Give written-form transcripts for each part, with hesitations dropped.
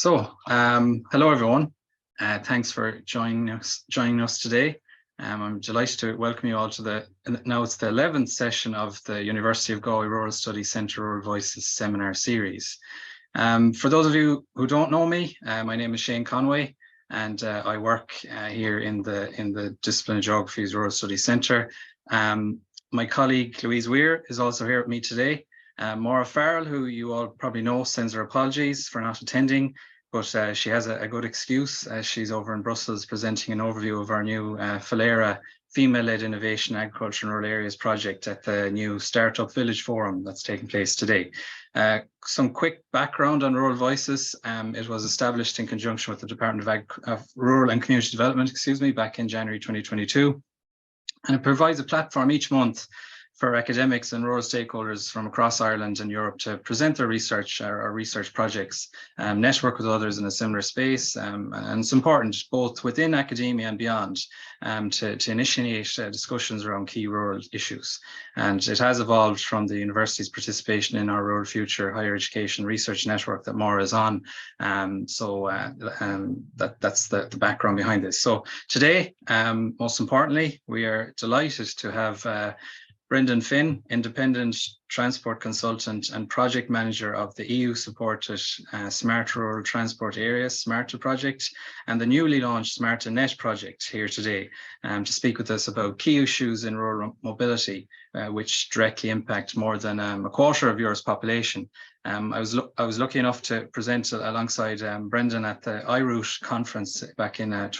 Hello everyone. Thanks for joining us today. I'm delighted to welcome you all to it's the 11th session of the University of Galway Rural Studies Centre Rural Voices seminar series. For those of you who don't know me, my name is Shane Conway, and I work here in the Discipline of Geography's Rural Studies Centre. My colleague Louise Weir is also here with me today. Maura Farrell, who you all probably know, sends her apologies for not attending, but she has a good excuse as she's over in Brussels presenting an overview of our new Falera Female-Led Innovation Agriculture in Rural Areas project at the new Startup Village Forum that's taking place today. Some quick background on Rural Voices. It was established in conjunction with the Department of Rural and Community Development, back in January 2022. And it provides a platform each month for academics and rural stakeholders from across Ireland and Europe to present their research or research projects, network with others in a similar space, and it's important both within academia and beyond to initiate discussions around key rural issues. And it has evolved from the university's participation in our Rural Future Higher Education Research Network that Maura is on. That's the background behind this. So today, most importantly, we are delighted to have Brendan Finn, Independent Transport Consultant and Project Manager of the EU-supported Smart Rural Transport Area, SMARTA project, and the newly launched SMARTA-NET Project here today to speak with us about key issues in rural mobility, which directly impact more than a quarter of Europe's population. I was lucky enough to present alongside Brendan at the iRoute conference back in May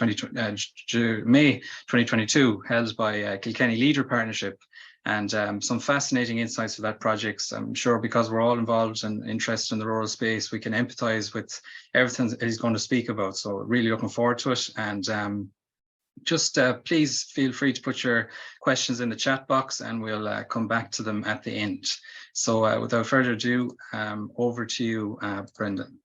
2022, held by Kilkenny Leader Partnership. And some fascinating insights of that project. I'm sure because we're all involved and interested in the rural space, we can empathize with everything he's going to speak about. So really looking forward to it. And please feel free to put your questions in the chat box and we'll come back to them at the end. So without further ado, over to you, Brendan.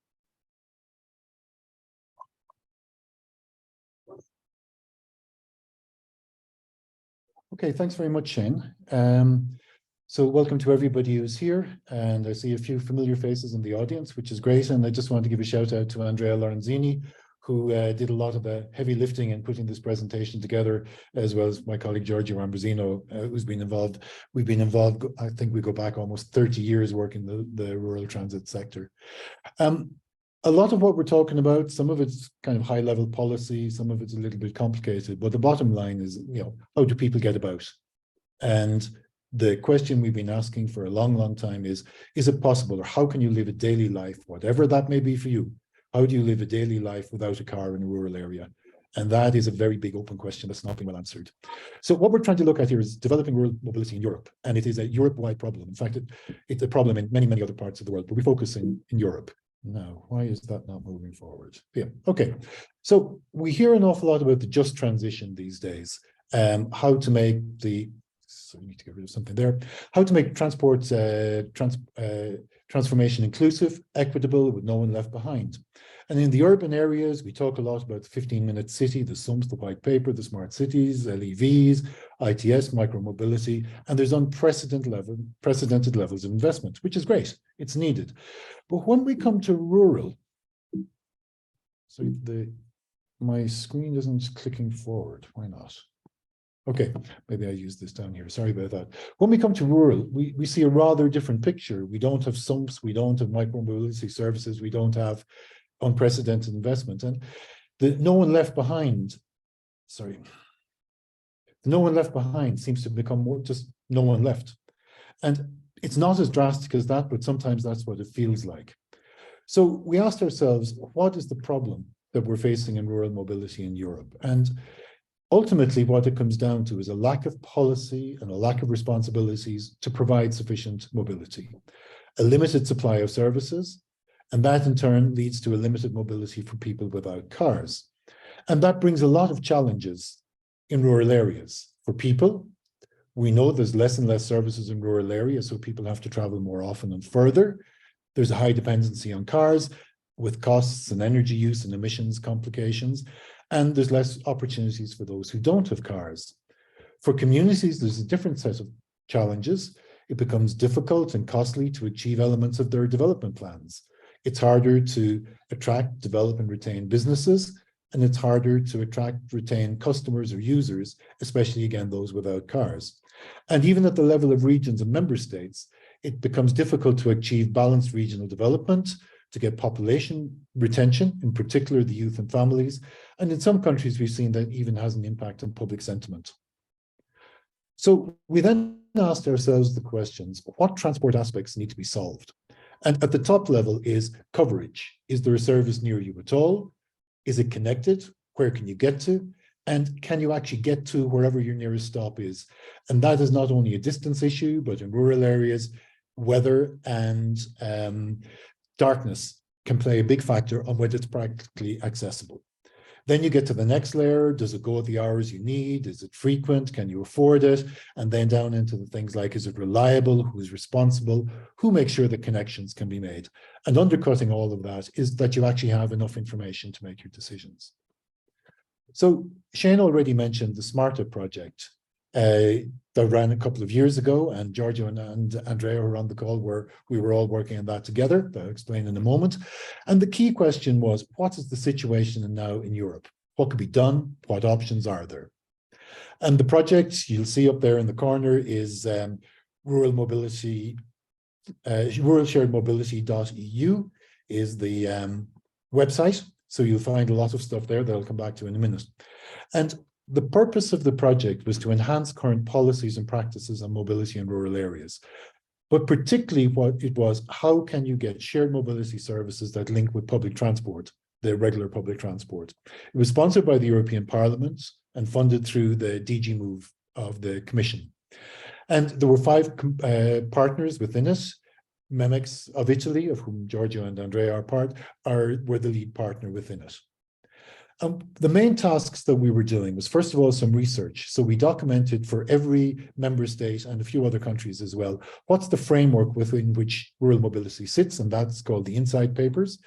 Okay, thanks very much, Shane. So welcome to everybody who's here, and I see a few familiar faces in the audience, which is great. And I just want to give a shout out to Andrea Lorenzini, who did a lot of the heavy lifting in putting this presentation together, as well as my colleague Giorgio Ambrosino, who's been involved. We've been involved, I think we go back almost 30 years working the rural transit sector. A lot of what we're talking about, some of it's kind of high level policy, some of it's a little bit complicated, but the bottom line is, how do people get about? And the question we've been asking for a long, long time is it possible, or how can you live a daily life, whatever that may be for you? How do you live a daily life without a car in a rural area? And that is a very big open question that's not been well answered. So what we're trying to look at here is developing rural mobility in Europe, and it is a Europe-wide problem. In fact, it's a problem in many, many other parts of the world, but we focus in Europe. Now, why is that not moving forward? Yeah, okay. So we hear an awful lot about the just transition these days, how to make so we need to get rid of something there, how to make transport transformation inclusive, equitable, with no one left behind. And in the urban areas, we talk a lot about the 15-minute city, the SUMPs, the white paper, the smart cities, LEVs, ITS, micromobility, and there's unprecedented levels of investment, which is great. It's needed. But when we come to rural, so my screen isn't clicking forward. Why not? Okay, maybe I use this down here. Sorry about that. When we come to rural, we see a rather different picture. We don't have SUMPs, we don't have micromobility services, we don't have unprecedented investment. And the no one left behind seems to become more just no one left. And it's not as drastic as that, but sometimes that's what it feels like. So we asked ourselves, what is the problem that we're facing in rural mobility in Europe? And ultimately, what it comes down to is a lack of policy and a lack of responsibilities to provide sufficient mobility, a limited supply of services, and that in turn leads to a limited mobility for people without cars. And that brings a lot of challenges in rural areas. For people, we know there's less and less services in rural areas, so people have to travel more often and further. There's a high dependency on cars with costs and energy use and emissions complications, and there's less opportunities for those who don't have cars. For communities, there's a different set of challenges. It becomes difficult and costly to achieve elements of their development plans. It's harder to attract, develop, and retain businesses, and it's harder to attract, retain customers or users, especially, again, those without cars. And even at the level of regions and member states, it becomes difficult to achieve balanced regional development, to get population retention, in particular the youth and families. And in some countries, we've seen that even has an impact on public sentiment. So we then asked ourselves the questions, what transport aspects need to be solved? And at the top level is coverage. Is there a service near you at all? Is it connected? Where can you get to? And can you actually get to wherever your nearest stop is? And that is not only a distance issue, but in rural areas, weather and darkness can play a big factor on whether it's practically accessible. Then you get to the next layer. Does it go at the hours you need? Is it frequent? Can you afford it? And then down into the things like, is it reliable? Who's responsible? Who makes sure that connections can be made? And undercutting all of that is that you actually have enough information to make your decisions. So Shane already mentioned the SMARTA project that ran a couple of years ago, and Giorgio and Andrea were on the call where we were all working on that together. I'll explain in a moment. And the key question was, what is the situation now in Europe? What could be done? What options are there? And the project you'll see up there in the corner is rural mobility, ruralsharedmobility.eu is the website. So you'll find a lot of stuff there that I'll come back to in a minute. And the purpose of the project was to enhance current policies and practices on mobility in rural areas. But particularly what it was, how can you get shared mobility services that link with public transport, the regular public transport? It was sponsored by the European Parliament and funded through the DG Move of the Commission. And there were 5 partners within it. Memex of Italy, of whom Giorgio and Andrea are part, were the lead partner within it. The main tasks that we were doing was, first of all, some research. So we documented for every member state and a few other countries as well, what's the framework within which rural mobility sits, and that's called the Insight Papers.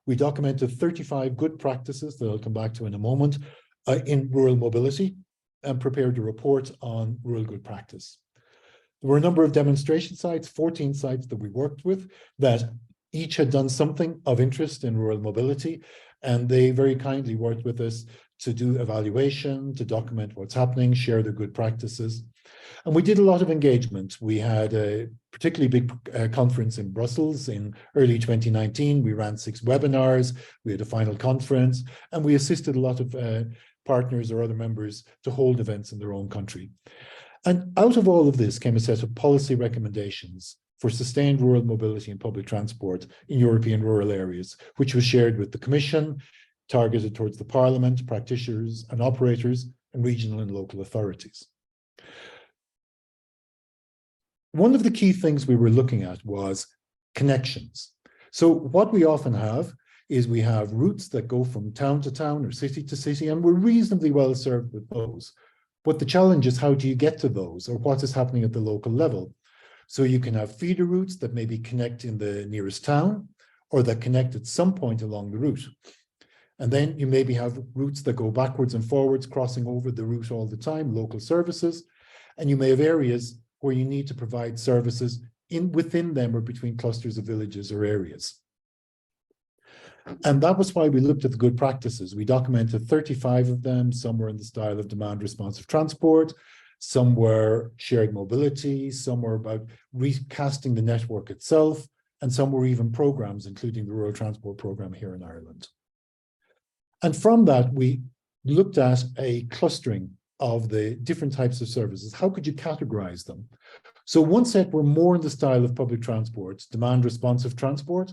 We documented 35 good practices that I'll come back to in a moment in rural mobility, and prepared a report on rural good practice. There were a number of demonstration sites, 14 sites that we worked with, that each had done something of interest in rural mobility, and they very kindly worked with us to do evaluation, to document what's happening, share their good practices. And we did a lot of engagement. We had a particularly big conference in Brussels in early 2019. We ran 6 webinars, we had a final conference, and we assisted a lot of partners or other members to hold events in their own country. And out of all of this came a set of policy recommendations for sustained rural mobility and public transport in European rural areas, which was shared with the Commission, targeted towards the Parliament, practitioners and operators, and regional and local authorities. One of the key things we were looking at was connections. So what we often have is we have routes that go from town to town or city to city, and we're reasonably well served with those. But the challenge is, how do you get to those, or what is happening at the local level? So you can have feeder routes that maybe connect in the nearest town, or that connect at some point along the route. And then you maybe have routes that go backwards and forwards, crossing over the route all the time, local services. And you may have areas where you need to provide services within them or between clusters of villages or areas. And that was why we looked at the good practices. We documented 35 of them. Some were in the style of demand responsive transport, some were shared mobility, some were about recasting the network itself, and some were even programs, including the Rural Transport Programme here in Ireland. And from that, we looked at a clustering of the different types of services. How could you categorize them? So one set were more in the style of public transport, demand responsive transport.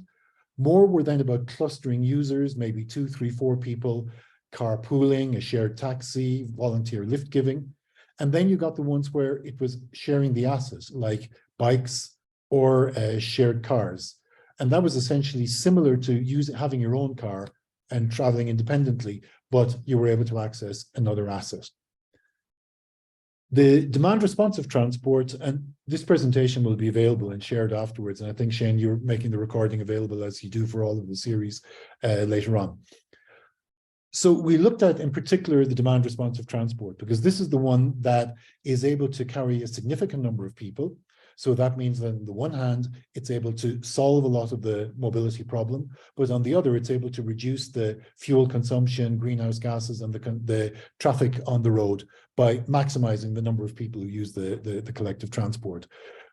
More were then about clustering users, maybe 2, 3, 4 people, carpooling, a shared taxi, volunteer lift giving. And then you got the ones where it was sharing the assets, like bikes or shared cars. And that was essentially similar to having your own car and traveling independently, but you were able to access another asset. The demand responsive transport, and this presentation will be available and shared afterwards. And I think, Shane, you're making the recording available as you do for all of the series later on. So we looked at, in particular, the demand responsive transport, because this is the one that is able to carry a significant number of people. So that means that on the one hand, it's able to solve a lot of the mobility problem, but on the other, it's able to reduce the fuel consumption, greenhouse gases, and the traffic on the road by maximizing the number of people who use the collective transport.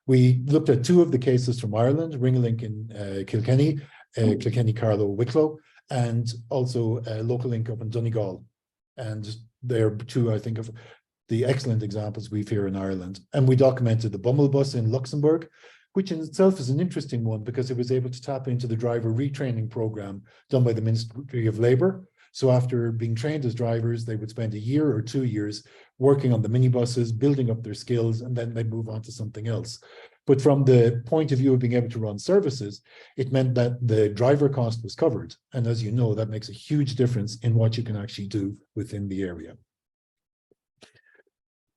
We looked at two of the cases from Ireland, Ringlink in Kilkenny, Kilkenny Carlow Wicklow, and also Local Link up in Donegal. And they're two, I think, of the excellent examples we've here in Ireland. And we documented the Bummel bus in Luxembourg, which in itself is an interesting one because it was able to tap into the driver retraining program done by the Ministry of Labour. So after being trained as drivers, they would spend a year or 2 years working on the minibuses, building up their skills, and then they'd move on to something else. But from the point of view of being able to run services, it meant that the driver cost was covered. And as you know, that makes a huge difference in what you can actually do within the area.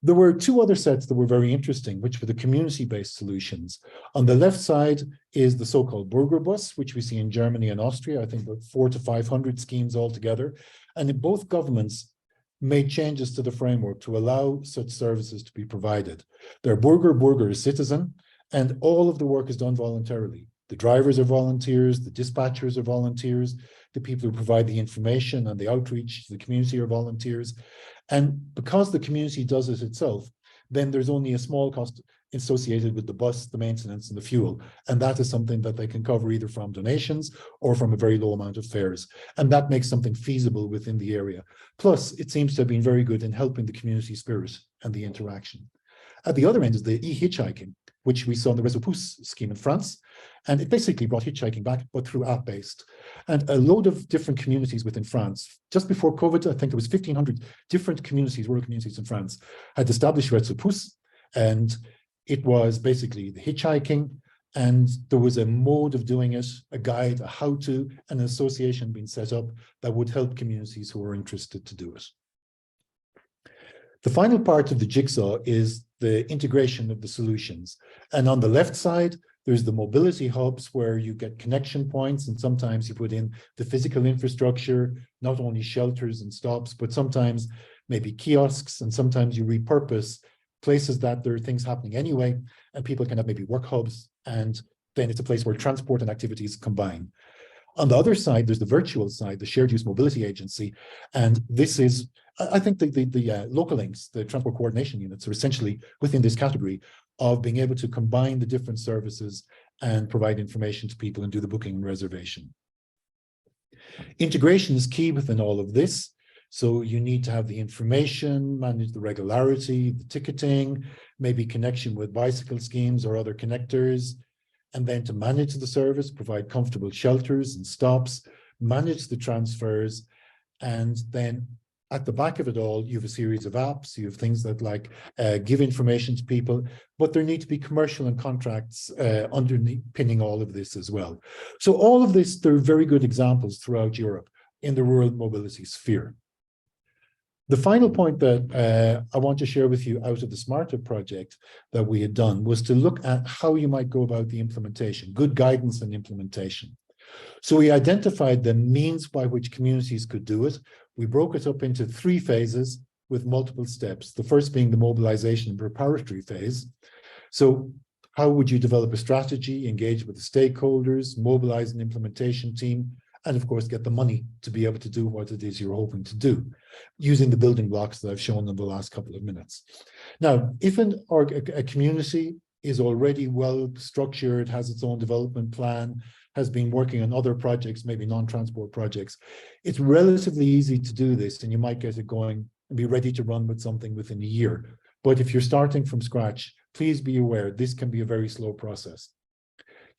There were two other sets that were very interesting, which were the community-based solutions. On the left side is the so-called Burger bus, which we see in Germany and Austria, I think about 400 to 500 schemes altogether. And in both governments made changes to the framework to allow such services to be provided. Their Burger is citizen, and all of the work is done voluntarily. The drivers are volunteers, the dispatchers are volunteers, the people who provide the information and the outreach to the community are volunteers. And because the community does it itself, then there's only a small cost associated with the bus, the maintenance, and the fuel. And that is something that they can cover either from donations or from a very low amount of fares. And that makes something feasible within the area. Plus, it seems to have been very good in helping the community spirit and the interaction. At the other end is the e-hitchhiking, which we saw in the Réseau Pouce scheme in France. And it basically brought hitchhiking back, but through app-based. And a load of different communities within France. Just before COVID, I think there was 1,500 different communities, rural communities in France, had established Réseau Pouce. And it was basically the hitchhiking. And there was a mode of doing it, a guide, a how-to, an association being set up that would help communities who are interested to do it. The final part of the jigsaw is the integration of the solutions. And on the left side, there's the mobility hubs where you get connection points, and sometimes you put in the physical infrastructure, not only shelters and stops, but sometimes maybe kiosks, and sometimes you repurpose places that there are things happening anyway, and people can have maybe work hubs, and then it's a place where transport and activities combine. On the other side, there's the virtual side, the shared use mobility agency. And this is, I think the local links, the transport coordination units are essentially within this category of being able to combine the different services and provide information to people and do the booking and reservation. Integration is key within all of this. So you need to have the information, manage the regularity, the ticketing, maybe connection with bicycle schemes or other connectors, and then to manage the service, provide comfortable shelters and stops, manage the transfers, and then at the back of it all, you have a series of apps, you have things that give information to people, but there need to be commercial and contracts underpinning all of this as well. So all of this, there are very good examples throughout Europe in the rural mobility sphere. The final point that I want to share with you out of the SMARTA project that we had done was to look at how you might go about the implementation, good guidance and implementation. So we identified the means by which communities could do it. We broke it up into 3 phases with multiple steps. The first being the mobilization and preparatory phase. So how would you develop a strategy, engage with the stakeholders, mobilize an implementation team, and of course, get the money to be able to do what it is you're hoping to do, using the building blocks that I've shown in the last couple of minutes. Now, if a community is already well structured, has its own development plan, has been working on other projects, maybe non-transport projects, it's relatively easy to do this, and you might get it going and be ready to run with something within a year. But if you're starting from scratch, please be aware this can be a very slow process.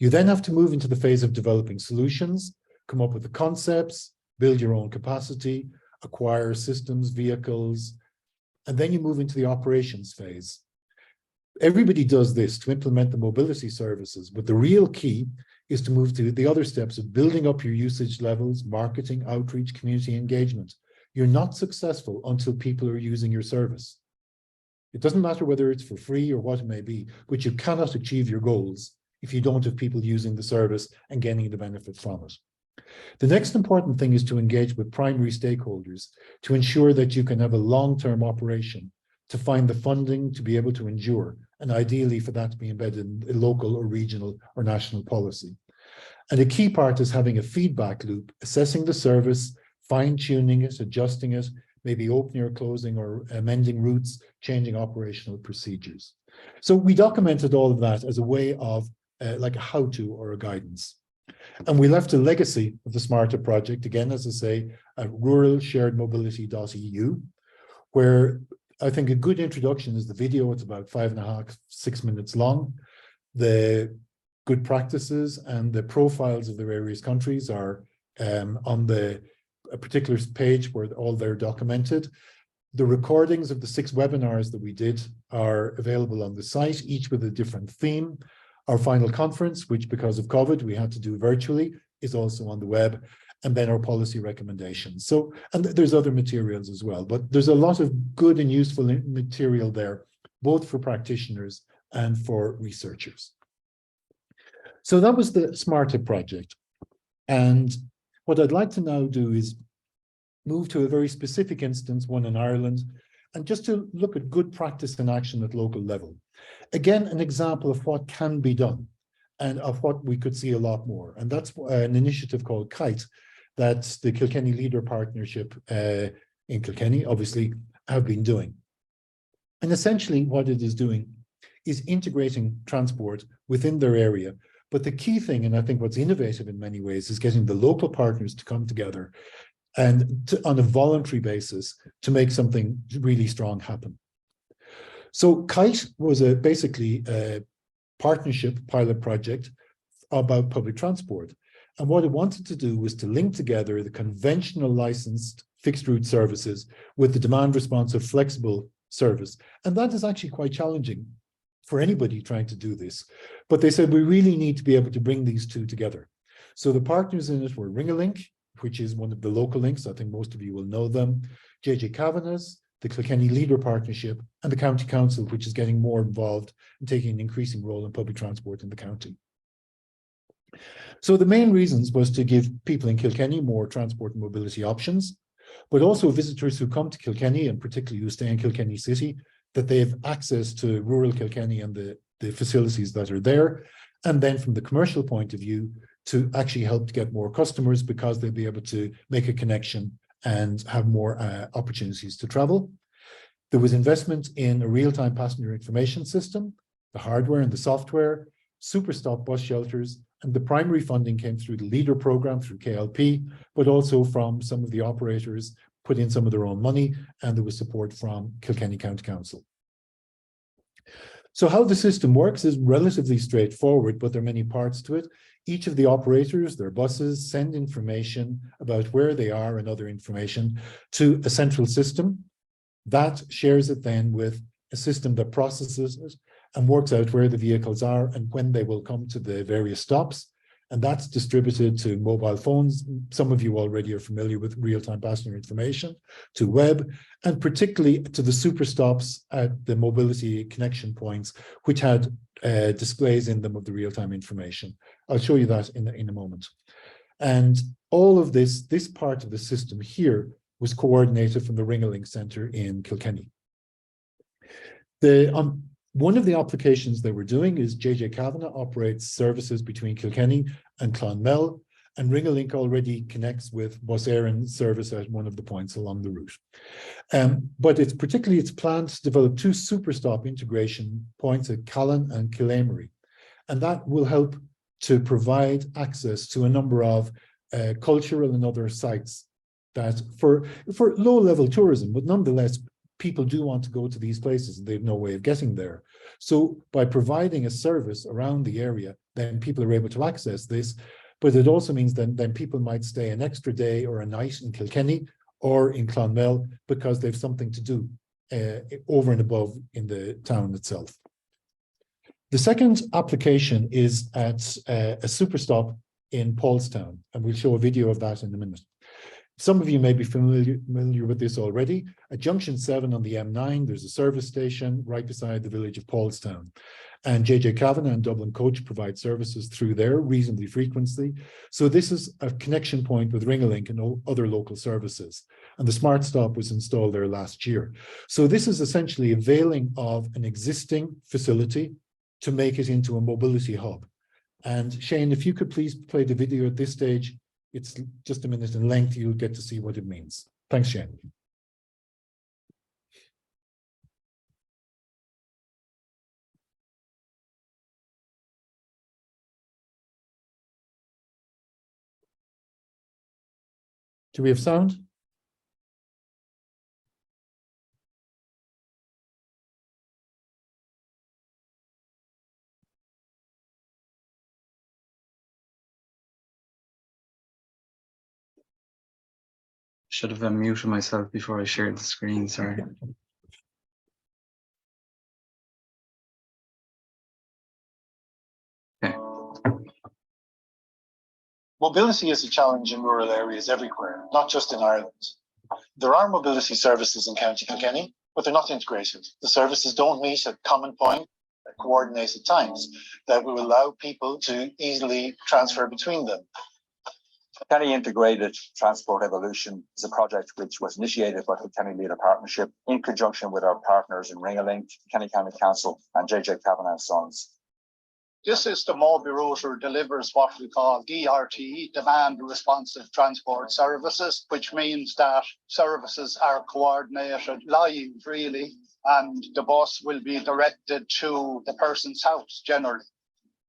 You then have to move into the phase of developing solutions, come up with the concepts, build your own capacity, acquire systems, vehicles, and then you move into the operations phase. Everybody does this to implement the mobility services, but the real key is to move to the other steps of building up your usage levels, marketing, outreach, community engagement. You're not successful until people are using your service. It doesn't matter whether it's for free or what it may be, but you cannot achieve your goals if you don't have people using the service and getting the benefit from it. The next important thing is to engage with primary stakeholders to ensure that you can have a long-term operation, to find the funding to be able to endure, and ideally for that to be embedded in a local or regional or national policy. And a key part is having a feedback loop, assessing the service, fine-tuning it, adjusting it, maybe opening or closing or amending routes, changing operational procedures. So we documented all of that as a way of like a how-to or a guidance. And we left a legacy of the SMARTA project, again, as I say, at ruralsharedmobility.eu, where I think a good introduction is the video. It's about 5.5, 6 minutes long. The good practices and the profiles of the various countries are on a particular page where all they're documented. The recordings of the 6 webinars that we did are available on the site, each with a different theme. Our final conference, which because of COVID we had to do virtually, is also on the web, and then our policy recommendations. So, and there's other materials as well, but there's a lot of good and useful material there, both for practitioners and for researchers. So that was the SMARTA project. And what I'd like to now do is move to a very specific instance, one in Ireland, and just to look at good practice in action at local level. Again, an example of what can be done and of what we could see a lot more. And that's an initiative called KITE that the Kilkenny Leader Partnership in Kilkenny obviously have been doing. And essentially what it is doing is integrating transport within their area. But the key thing, and I think what's innovative in many ways, is getting the local partners to come together and on a voluntary basis to make something really strong happen. So KITE was basically a partnership pilot project about public transport. And what it wanted to do was to link together the conventional licensed fixed route services with the demand responsive flexible service. And that is actually quite challenging for anybody trying to do this. But they said, we really need to be able to bring these two together. So the partners in it were Ringalink, which is one of the local links. I think most of you will know them. JJ Kavanagh's, the Kilkenny Leader Partnership, and the County Council, which is getting more involved and taking an increasing role in public transport in the county. So the main reasons was to give people in Kilkenny more transport and mobility options, but also visitors who come to Kilkenny, and particularly who stay in Kilkenny City, that they have access to rural Kilkenny and the facilities that are there. And then from the commercial point of view, to actually help to get more customers because they'll be able to make a connection and have more opportunities to travel. There was investment in a real-time passenger information system, the hardware and the software, super stop bus shelters, and the primary funding came through the LEADER program through KLP, but also from some of the operators put in some of their own money, and there was support from Kilkenny County Council. So how the system works is relatively straightforward, but there are many parts to it. Each of the operators, their buses, send information about where they are and other information to a central system. That shares it then with a system that processes it and works out where the vehicles are and when they will come to the various stops. And that's distributed to mobile phones. Some of you already are familiar with real-time passenger information, to web, and particularly to the super stops at the mobility connection points, which had displays in them of the real-time information. I'll show you that in a moment. And all of this part of the system here was coordinated from the Ringalink Centre in Kilkenny. One of the applications they were doing is JJ Kavanagh operates services between Kilkenny and Clonmel, and Ringalink already connects with Bus Éireann service at one of the points along the route. But it's planned to develop 2 super stop integration points at Callan and Killamery, and that will help to provide access to a number of cultural and other sites that for low-level tourism, but nonetheless, people do want to go to these places and they have no way of getting there. So by providing a service around the area, then people are able to access this, but it also means then people might stay an extra day or a night in Kilkenny or in Clonmel because they have something to do over and above in the town itself. The second application is at a super stop in Paulstown, and we'll show a video of that in a minute. Some of you may be familiar with this already. At Junction 7 on the M9, there's a service station right beside the village of Paulstown. And JJ Kavanagh and Dublin Coach provide services through there reasonably frequently. So this is a connection point with Ringalink and other local services. And the Smart Stop was installed there last year. So this is essentially availing of an existing facility to make it into a mobility hub. And Shane, if you could please play the video at this stage. It's just a minute in length. You'll get to see what it means. Thanks, Shane. Do we have sound? Should have unmuted myself before I shared the screen, sorry. Okay. Mobility is a challenge in rural areas everywhere, not just in Ireland. There are mobility services in County Kilkenny, but they're not integrated. The services don't meet a common point at coordinated times that will allow people to easily transfer between them. Kilkenny Integrated Transport Evolution is a project which was initiated by the Kilkenny Leader Partnership in conjunction with our partners in Ringalink, Kilkenny County Council and JJ Kavanagh Sons. This system, Mobi-Router, delivers what we call DRT, Demand Responsive Transport Services, which means that services are coordinated live, really, and the bus will be directed to the person's house generally.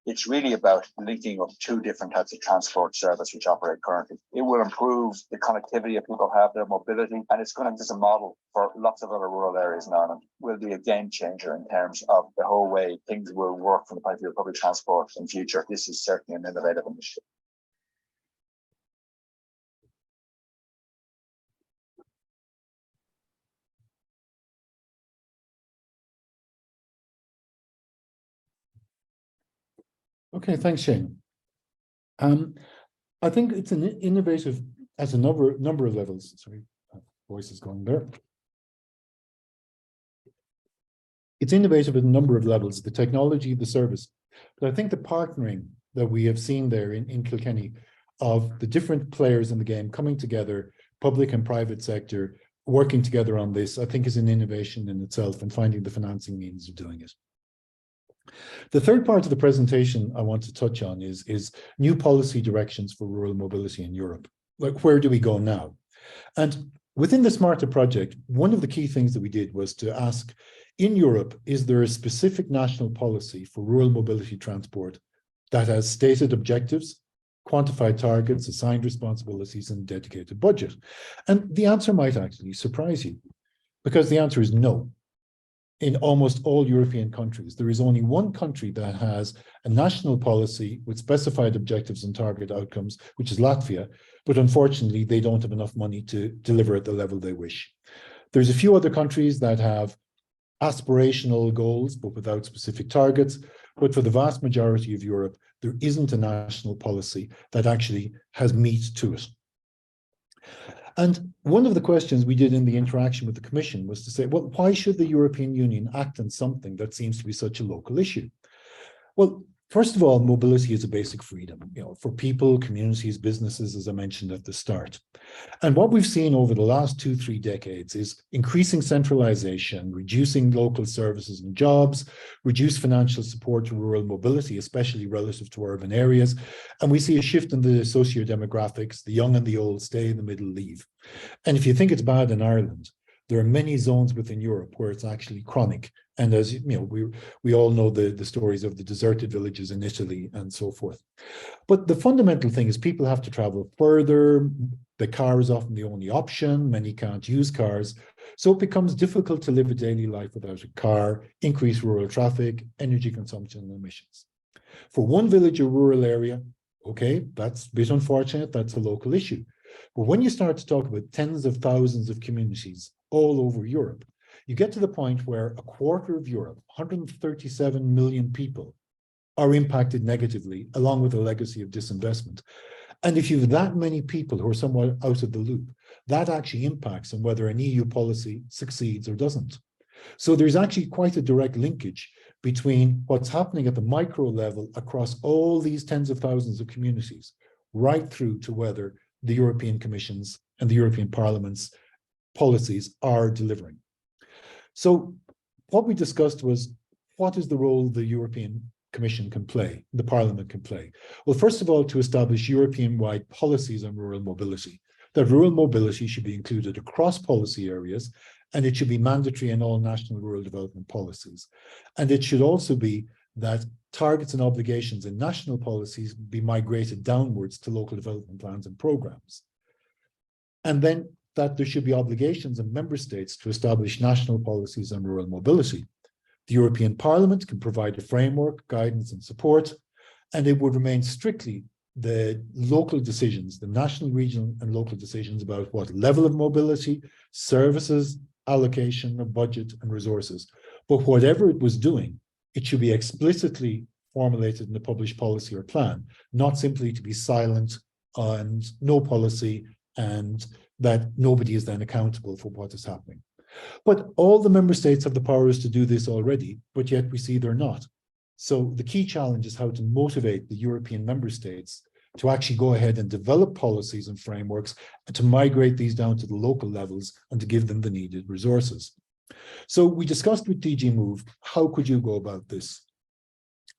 It's really about linking up two different types of transport service which operate currently. It will improve the connectivity that people have, their mobility, and it's going to be a model for lots of other rural areas in Ireland. Will be a game changer in terms of the whole way things will work from the point of view of public transport in future. This is certainly an innovative initiative. Okay, thanks, Shane. I think it's an innovative at a number of levels. Sorry, voice is going there. It's innovative at a number of levels, the technology, the service. But I think the partnering that we have seen there in Kilkenny of the different players in the game coming together, public and private sector, working together on this, I think is an innovation in itself and finding the financing means of doing it. The third part of the presentation I want to touch on is new policy directions for rural mobility in Europe. Like, where do we go now? And within the SMARTA project, one of the key things that we did was to ask, in Europe, is there a specific national policy for rural mobility transport that has stated objectives, quantified targets, assigned responsibilities, and dedicated budget? And the answer might actually surprise you, because the answer is no. In almost all European countries, there is only one country that has a national policy with specified objectives and target outcomes, which is Latvia, but unfortunately, they don't have enough money to deliver at the level they wish. There's a few other countries that have aspirational goals, but without specific targets. But for the vast majority of Europe, there isn't a national policy that actually has meat to it. And one of the questions we did in the interaction with the Commission was to say, well, why should the European Union act on something that seems to be such a local issue? Well, first of all, mobility is a basic freedom, for people, communities, businesses, as I mentioned at the start. And what we've seen over the last 2-3 decades is increasing centralization, reducing local services and jobs, reduced financial support to rural mobility, especially relative to urban areas. And we see a shift in the socio-demographics, the young and the old stay, in the middle leave. And if you think it's bad in Ireland, there are many zones within Europe where it's actually chronic. And as you know, we all know the stories of the deserted villages in Italy and so forth. But the fundamental thing is people have to travel further. The car is often the only option. Many can't use cars. So it becomes difficult to live a daily life without a car, increase rural traffic, energy consumption, and emissions. For one village or rural area, okay, that's a bit unfortunate. That's a local issue. But when you start to talk about tens of thousands of communities all over Europe, you get to the point where a quarter of Europe, 137 million people, are impacted negatively, along with a legacy of disinvestment. And if you have that many people who are somewhat out of the loop, that actually impacts on whether an EU policy succeeds or doesn't. So there's actually quite a direct linkage between what's happening at the micro level across all these tens of thousands of communities, right through to whether the European Commission's and the European Parliament's policies are delivering. So what we discussed was, what is the role the European Commission can play, the Parliament can play? Well, first of all, to establish European-wide policies on rural mobility, that rural mobility should be included across policy areas, and it should be mandatory in all national rural development policies. And it should also be that targets and obligations in national policies be migrated downwards to local development plans and programs. And then that there should be obligations in member states to establish national policies on rural mobility. The European Parliament can provide a framework, guidance and support, and it would remain strictly the local decisions, the national, regional and local decisions about what level of mobility, services, allocation of budget and resources. But whatever it was doing, it should be explicitly formulated in the published policy or plan, not simply to be silent and no policy, and that nobody is then accountable for what is happening. But all the member states have the powers to do this already, but yet we see they're not. So the key challenge is how to motivate the European member states to actually go ahead and develop policies and frameworks and to migrate these down to the local levels and to give them the needed resources. So we discussed with DG Move, how could you go about this?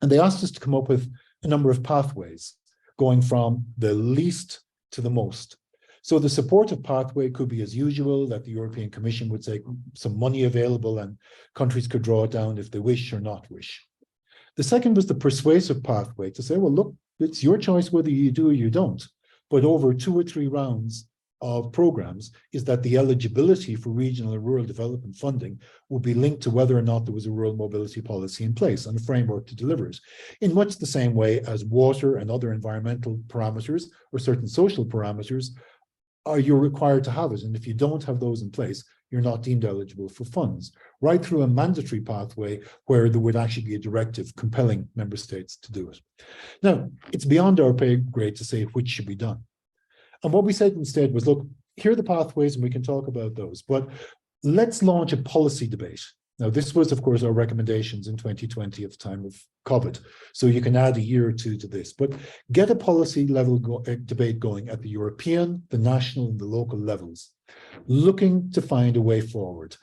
And they asked us to come up with a number of pathways going from the least to the most. So the supportive pathway could be as usual, that the European Commission would say some money available and countries could draw it down if they wish or not wish. The second was the persuasive pathway to say, well, look, it's your choice whether you do or you don't. But over 2 or 3 rounds of programs is that the eligibility for regional and rural development funding will be linked to whether or not there was a rural mobility policy in place and a framework to deliver it, in much the same way as water and other environmental parameters or certain social parameters you're required to have it. And if you don't have those in place, you're not deemed eligible for funds, right through a mandatory pathway where there would actually be a directive compelling member states to do it. Now, it's beyond our pay grade to say which should be done. And what we said instead was, look, here are the pathways and we can talk about those, but let's launch a policy debate. Now, this was, of course, our recommendations in 2020 at the time of COVID. So you can add a year or two to this, but get a policy level debate going at the European, the national and the local levels, looking to find a way forward.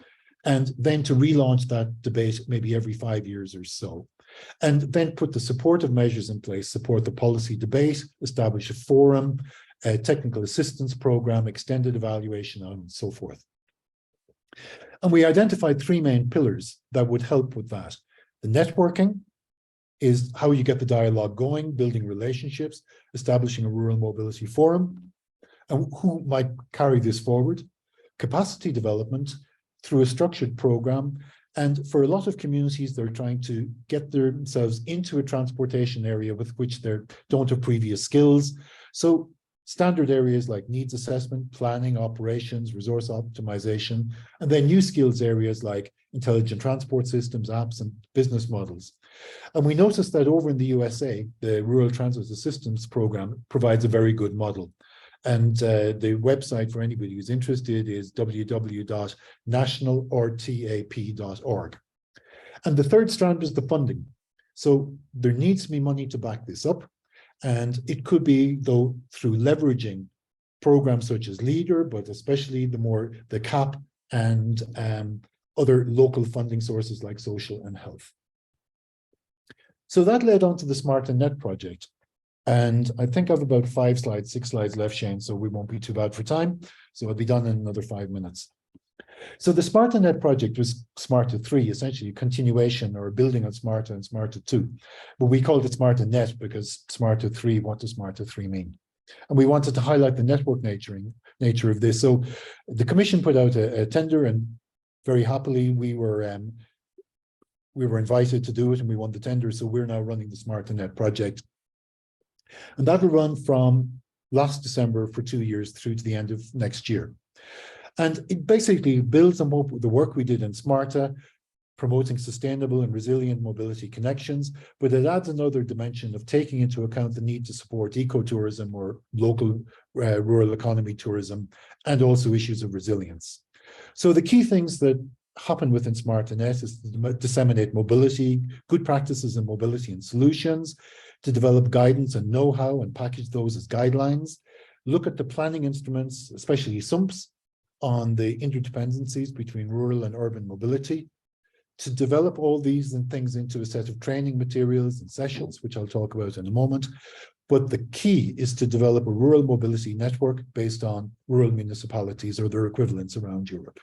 And then to relaunch that debate maybe every 5 years or so. And then put the supportive measures in place, support the policy debate, establish a forum, a technical assistance program, extended evaluation, and so forth. And we identified 3 main pillars that would help with that. The networking is how you get the dialogue going, building relationships, establishing a rural mobility forum, and who might carry this forward. Capacity development through a structured program. And for a lot of communities, they're trying to get themselves into a transportation area with which they don't have previous skills. So standard areas like needs assessment, planning, operations, resource optimization, and then new skills areas like intelligent transport systems, apps, and business models. And we noticed that over in the USA, the Rural Transit Assistance Program provides a very good model. And the website for anybody who's interested is www.nationalrtap.org. And the third strand is the funding. So there needs to be money to back this up. And it could be, though, through leveraging programs such as LEADER, but especially the CAP and other local funding sources like social and health. So that led on to the SMARTA-NET project. And I think I have about 6 slides left, Shane, so we won't be too bad for time. So I'll be done in another 5 minutes. So the SMARTA-NET project was SMARTA-3, essentially a continuation or a building on SMARTA and SMARTA-2. But we called it SMARTA-NET because SMARTA-3, what does SMARTA-3 mean? And we wanted to highlight the network nature of this. So the Commission put out a tender, and very happily we were invited to do it and we won the tender. So we're now running the SMARTA-NET project. And that will run from last December for 2 years through to the end of next year. And it basically builds on the work we did in SMARTA, promoting sustainable and resilient mobility connections, but it adds another dimension of taking into account the need to support ecotourism or local rural economy tourism, and also issues of resilience. So the key things that happen within SMARTA-NET is to disseminate mobility, good practices in mobility and solutions, to develop guidance and know-how and package those as guidelines, look at the planning instruments, especially SUMPs, on the interdependencies between rural and urban mobility, to develop all these and things into a set of training materials and sessions, which I'll talk about in a moment. But the key is to develop a rural mobility network based on rural municipalities or their equivalents around Europe.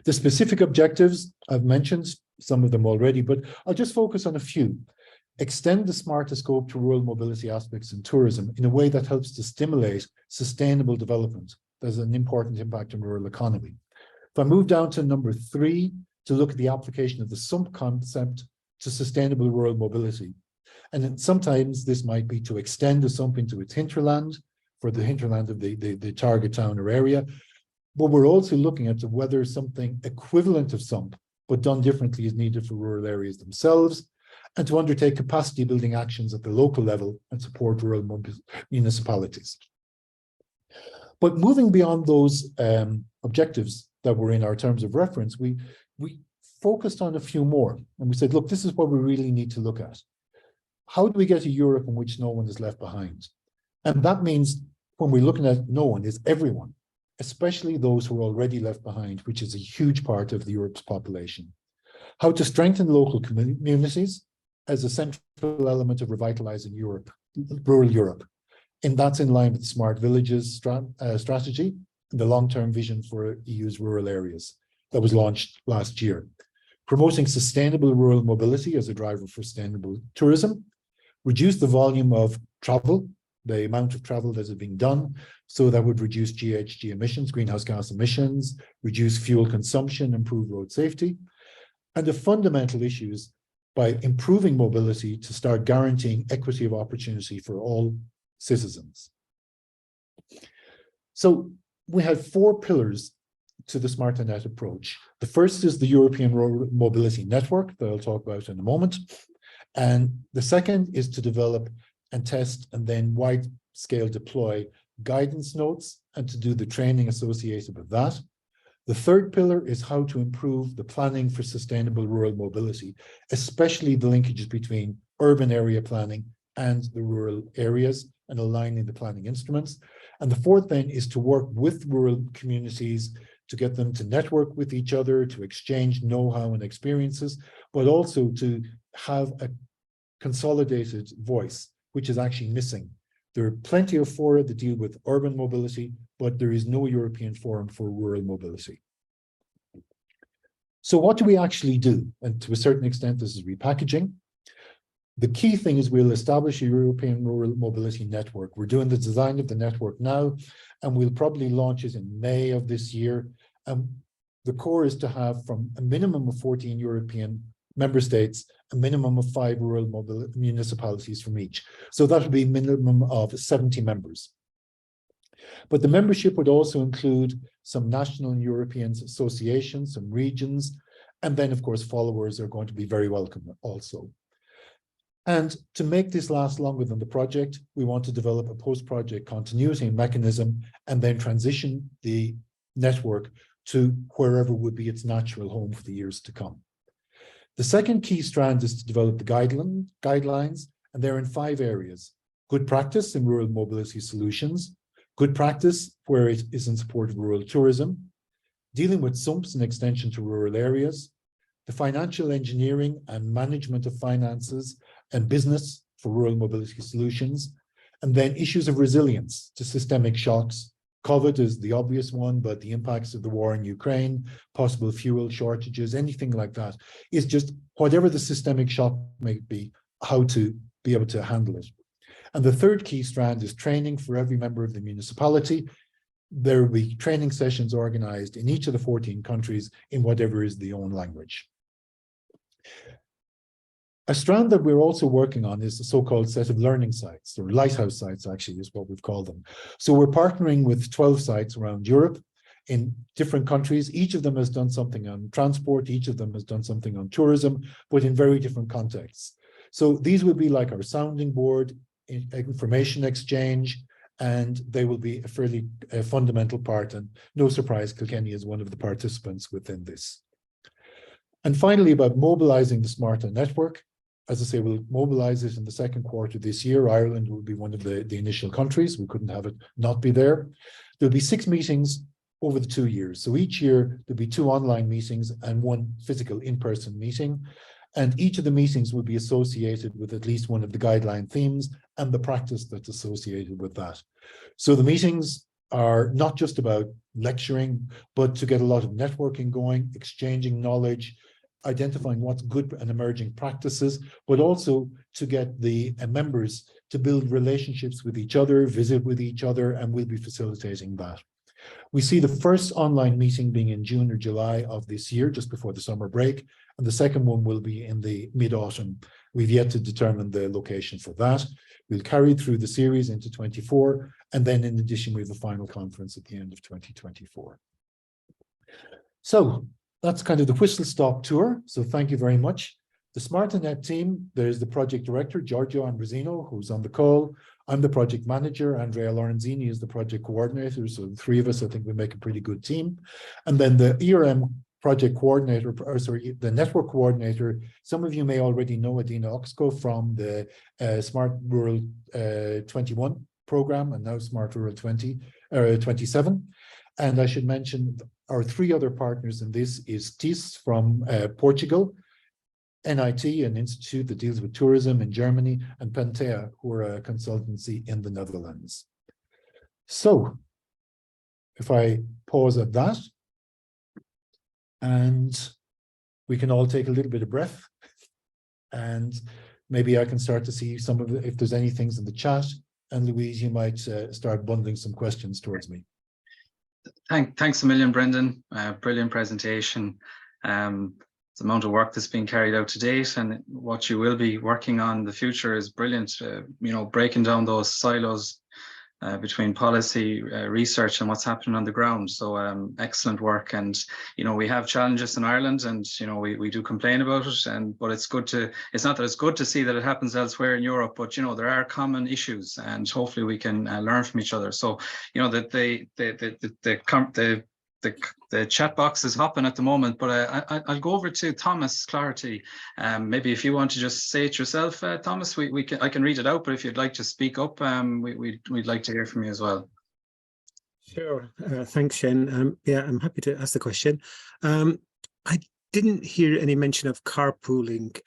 The specific objectives, I've mentioned some of them already, but I'll just focus on a few. Extend the SMARTA scope to rural mobility aspects in tourism in a way that helps to stimulate sustainable development. There's an important impact on rural economy. If I move down to number 3, to look at the application of the SUMP concept to sustainable rural mobility. And then sometimes this might be to extend the SUMP into its hinterland, for the hinterland of the target town or area. But we're also looking at whether something equivalent of SUMP, but done differently, is needed for rural areas themselves, and to undertake capacity building actions at the local level and support rural municipalities. But moving beyond those objectives that were in our terms of reference, we focused on a few more, and we said, look, this is what we really need to look at. How do we get a Europe in which no one is left behind? And that means when we're looking at no one, is everyone, especially those who are already left behind, which is a huge part of Europe's population. How to strengthen local communities as a central element of revitalizing Europe, rural Europe. And that's in line with the Smart Villages strategy and the long-term vision for EU's rural areas that was launched last year. Promoting sustainable rural mobility as a driver for sustainable tourism. Reduce the volume of travel, the amount of travel that is being done, so that would reduce GHG emissions, greenhouse gas emissions, reduce fuel consumption, improve road safety. And the fundamental issues by improving mobility to start guaranteeing equity of opportunity for all citizens. So we have 4 pillars to the SMARTA-NET approach. The first is the European Rural Mobility Network that I'll talk about in a moment. And the second is to develop and test and then wide-scale deploy guidance notes and to do the training associated with that. The third pillar is how to improve the planning for sustainable rural mobility, especially the linkages between urban area planning and the rural areas and aligning the planning instruments. And the fourth then is to work with rural communities to get them to network with each other, to exchange know-how and experiences, but also to have a consolidated voice, which is actually missing. There are plenty of fora that deal with urban mobility, but there is no European forum for rural mobility. So what do we actually do? And to a certain extent, this is repackaging. The key thing is we'll establish a European Rural Mobility Network. We're doing the design of the network now, and we'll probably launch it in May of this year. The core is to have, from a minimum of 14 European member states, a minimum of 5 rural municipalities from each. So that would be a minimum of 70 members. But the membership would also include some national and European associations, some regions, and then, of course, followers are going to be very welcome also. And to make this last longer than the project, we want to develop a post-project continuity mechanism and then transition the network to wherever would be its natural home for the years to come. The second key strand is to develop the guidelines, and they're in 5 areas. Good practice in rural mobility solutions, good practice where it is in support of rural tourism, dealing with SUMPs and extension to rural areas, the financial engineering and management of finances and business for rural mobility solutions, and then issues of resilience to systemic shocks. COVID is the obvious one, but the impacts of the war in Ukraine, possible fuel shortages, anything like that, is just whatever the systemic shock may be, how to be able to handle it. And the third key strand is training for every member of the municipality. There will be training sessions organized in each of the 14 countries in whatever is the own language. A strand that we're also working on is the so-called set of learning sites, or lighthouse sites actually is what we've called them. So we're partnering with 12 sites around Europe in different countries. Each of them has done something on transport, each of them has done something on tourism, but in very different contexts. So these will be like our sounding board, information exchange, and they will be a fairly fundamental part. And no surprise, Kilkenny is one of the participants within this. And finally, about mobilizing the SMARTA network. As I say, we'll mobilize it in the second quarter this year. Ireland will be one of the initial countries. We couldn't have it not be there. There'll be 6 meetings over the 2 years. So each year there'll be 2 online meetings and 1 physical in-person meeting. And each of the meetings will be associated with at least one of the guideline themes and the practice that's associated with that. So the meetings are not just about lecturing, but to get a lot of networking going, exchanging knowledge, identifying what's good and emerging practices, but also to get the members to build relationships with each other, visit with each other, and we'll be facilitating that. We see the first online meeting being in June or July of this year, just before the summer break, and the second one will be in the mid-autumn. We've yet to determine the location for that. We'll carry through the series into 24, and then in addition, we have a final conference at the end of 2024. So that's kind of the whistle-stop tour. So thank you very much. The SMARTA-NET team, there's the project director, Giorgio Ambrosino, who's on the call. I'm the project manager. Andrea Lorenzini is the project coordinator. So the 3 of us, I think we make a pretty good team. And then the ERM project coordinator, or sorry, the network coordinator, some of you may already know Adina Oxco from the Smart Rural 21 program, and now Smart Rural 27. And I should mention our 3 other partners in this is TIS from Portugal, NIT, an institute that deals with tourism in Germany, and Pentea, who are a consultancy in the Netherlands. So if I pause at that, and we can all take a little bit of breath, and maybe I can start to see some of the, if there's any things in the chat, and Louise, you might start bundling some questions towards me. Thanks a million, Brendan. Brilliant presentation. The amount of work that's been carried out to date and what you will be working on in the future is brilliant. You know, breaking down those silos between policy, research, and what's happening on the ground. So excellent work. And you know, we have challenges in Ireland, and you know, we do complain about it. But it's good to. It's not that it's good to see that it happens elsewhere in Europe, but you know, there are common issues, and hopefully we can learn from each other. So you know that the chat box is hopping at the moment, but I'll go over to Thomas Clarity. Maybe if you want to just say it yourself, Thomas, I can read it out, but if you'd like to speak up, we'd like to hear from you as well. Sure. Thanks, Shane. Yeah, I'm happy to ask the question. I didn't hear any mention of carpooling.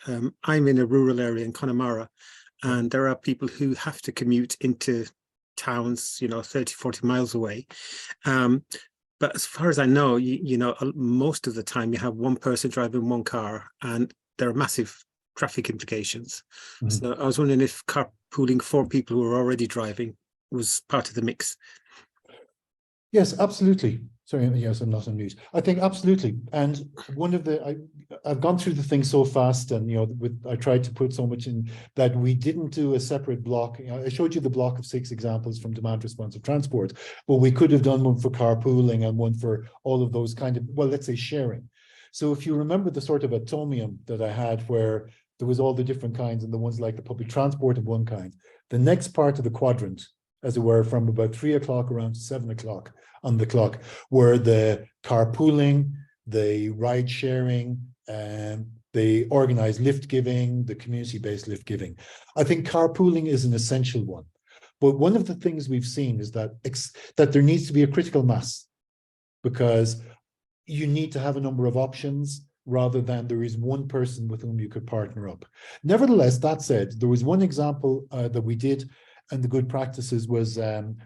I'm in a rural area in Connemara, and there are people who have to commute into towns, you know, 30, 40 miles away. But as far as I know, you know, most of the time you have one person driving one car, and there are massive traffic implications. Mm-hmm. So I was wondering if carpooling for people who are already driving was part of the mix. Yes, absolutely. Sorry, yes, I'm not on mute. I think absolutely. And one of the, I've gone through the thing so fast, and you know, I tried to put so much in that we didn't do a separate block. You know, I showed you the block of 6 examples from demand responsive transport, but we could have done one for carpooling and one for all of those kind of, well, let's say sharing. So if you remember the sort of atomium that I had where there was all the different kinds, and the ones like the public transport of one kind, the next part of the quadrant, as it were, from about 3 o'clock around to 7 o'clock on the clock, were the carpooling, the ride sharing, and the organized lift giving, the community-based lift giving. I think carpooling is an essential one. But one of the things we've seen is that there needs to be a critical mass, because you need to have a number of options rather than there is one person with whom you could partner up. Nevertheless, that said, there was one example that we did, and the good practices was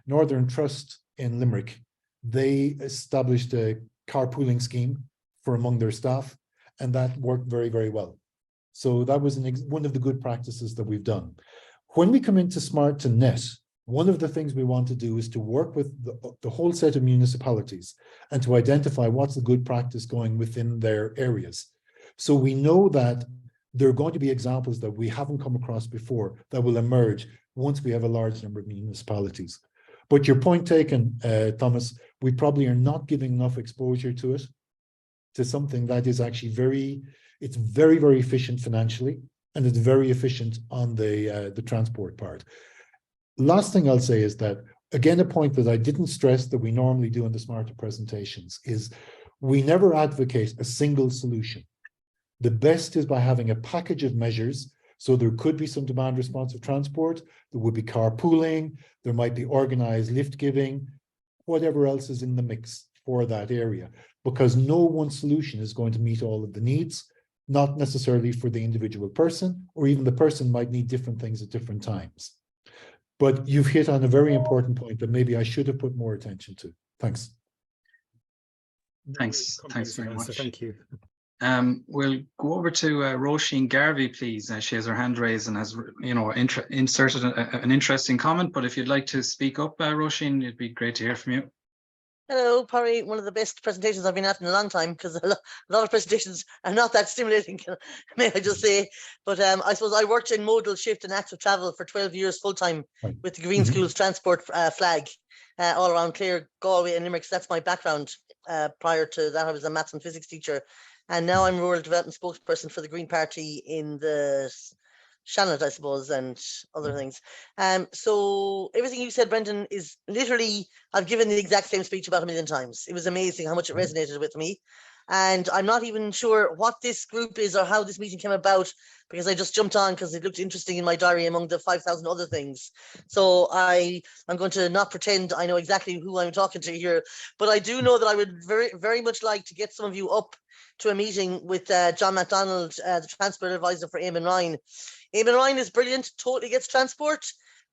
Northern Trust in Limerick. They established a carpooling scheme for among their staff, and that worked very, very well. So that was one of the good practices that we've done. When we come into SMARTA-NET, one of the things we want to do is to work with the whole set of municipalities and to identify what's the good practice going within their areas. So we know that there are going to be examples that we haven't come across before that will emerge once we have a large number of municipalities. But your point taken, Thomas, we probably are not giving enough exposure to it, to something that is actually it's very, very efficient financially, and it's very efficient on the transport part. Last thing I'll say is that, again, a point that I didn't stress that we normally do in the SMARTA presentations is we never advocate a single solution. The best is by having a package of measures. So there could be some demand responsive transport, there would be carpooling, there might be organized lift giving, whatever else is in the mix for that area, because no one solution is going to meet all of the needs, not necessarily for the individual person, or even the person might need different things at different times. But you've hit on a very important point that maybe I should have put more attention to. Thanks. Thanks very much. Thank you. We'll go over to Roisin Garvey, please. She has her hand raised and has, inserted an interesting comment. But if you'd like to speak up, Roisin, it'd be great to hear from you. Hello, probably one of the best presentations I've been at in a long time, because a lot of presentations are not that stimulating, may I just say. But I suppose I worked in modal shift and active travel for 12 years full-time with the Green Schools Transport flag all around Clare, Galway and Limerick. So that's my background. Prior to that, I was a maths and physics teacher. And now I'm rural development spokesperson for the Green Party in the Shannon, I suppose, and other things. So everything you said, Brendan, is literally, I've given the exact same speech about 1 million times. It was amazing how much it resonated with me. And I'm not even sure what this group is or how this meeting came about, because I just jumped on because it looked interesting in my diary among the 5,000 other things. So I'm going to not pretend I know exactly who I'm talking to here, but I do know that I would very, very much like to get some of you up to a meeting with John MacDonald, the transport advisor for Eamon Ryan. Eamon Ryan is brilliant, totally gets transport,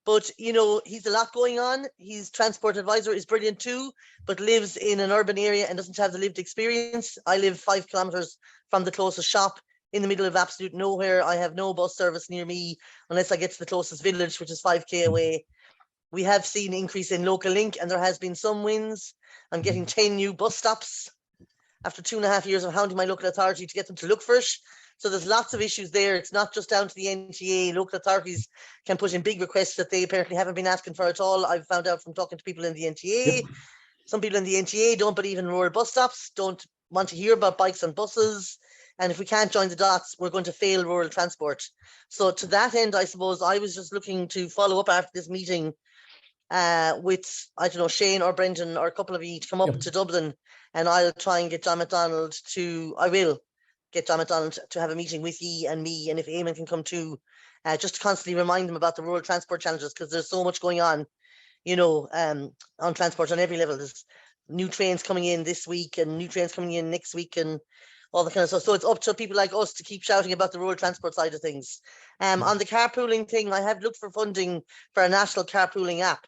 but he's a lot going on. His transport advisor is brilliant too, but lives in an urban area and doesn't have the lived experience. I live 5 kilometers from the closest shop in the middle of absolute nowhere. I have no bus service near me unless I get to the closest village, which is 5k away. We have seen an increase in local link and there has been some wins. I'm getting 10 new bus stops after 2.5 years of hounding my local authority to get them to look for it. So there's lots of issues there. It's not just down to the NTA. Local authorities can put in big requests that they apparently haven't been asking for at all. I've found out from talking to people in the NTA. Some people in the NTA don't believe in rural bus stops, don't want to hear about bikes and buses. And if we can't join the dots, we're going to fail rural transport. So to that end, I suppose I was just looking to follow up after this meeting with, I don't know, Shane or Brendan or a couple of you to come up to Dublin, and I'll try and get John MacDonald I will get John MacDonald to have a meeting with ye and me, and if Eamon can come too, just to constantly remind them about the rural transport challenges, because there's so much going on, on transport on every level. There's new trains coming in this week and new trains coming in next week and all the kind of stuff. So it's up to people like us to keep shouting about the rural transport side of things. On the carpooling thing, I have looked for funding for a national carpooling app.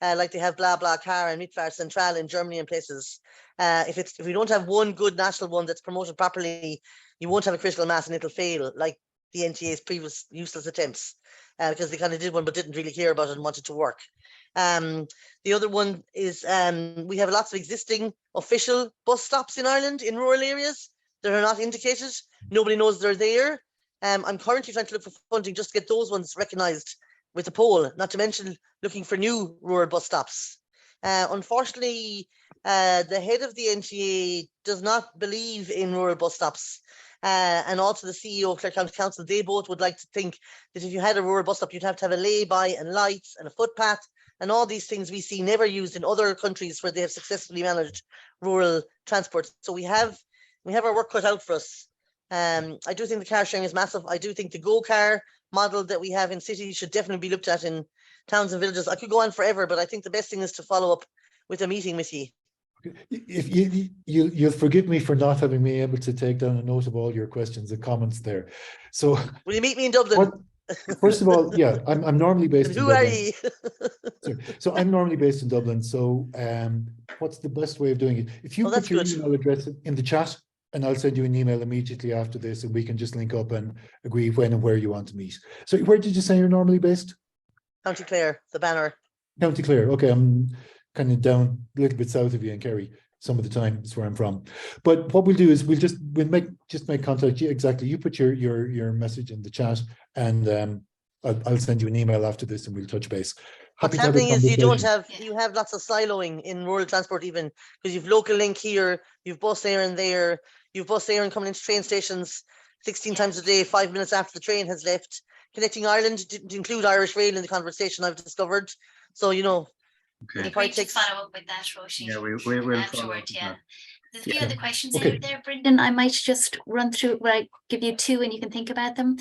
Like they have BlaBlaCar and Mitfahr Central in Germany and places. If we don't have one good national one that's promoted properly, you won't have a critical mass and it'll fail, like the NTA's previous useless attempts, because they kind of did one but didn't really care about it and wanted to work. The other one is we have lots of existing official bus stops in Ireland in rural areas that are not indicated. Nobody knows they're there. I'm currently trying to look for funding just to get those ones recognised with a poll, not to mention looking for new rural bus stops. Unfortunately, the head of the NTA does not believe in rural bus stops. And also the CEO of Clare County Council, they both would like to think that if you had a rural bus stop, you'd have to have a lay-by and lights and a footpath and all these things we see never used in other countries where they have successfully managed rural transport. So we have our work cut out for us. I do think the car sharing is massive. I do think the go-car model that we have in cities should definitely be looked at in towns and villages. I could go on forever, but I think the best thing is to follow up with a meeting with you. If you'll forgive me for not having been able to take down a note of all your questions and comments there. So will you meet me in Dublin? First of all, yeah, I'm normally based in Dublin. Who are you? So I'm normally based in Dublin. So what's the best way of doing it? If you put your email address in the chat, and I'll send you an email immediately after this, and we can just link up and agree when and where you want to meet. So where did you say you're normally based? County Clare, the Banner. County Clare. Okay, I'm kind of down a little bit south of you in Kerry. Some of the time is where I'm from. But what we'll do is we'll make contact. Exactly. You put your message in the chat, and I'll send you an email after this, and we'll touch base. happy What's to have a happening is you don't conversation. have, you have lots of siloing in rural transport even, because you've local link here, you've bus there and there, you've bus there and coming into train stations 16 times a day, 5 minutes after the train has left. Connecting Ireland didn't include Irish Rail in the conversation, I've discovered. So, you know, Okay. it'll Great to take follow up with that, Roisin. Yeah, we will follow Afterward, up with yeah. that. There's a few Yeah. other questions Okay. out there, Brendan. I might just run through, well, I give you two and you can think about them.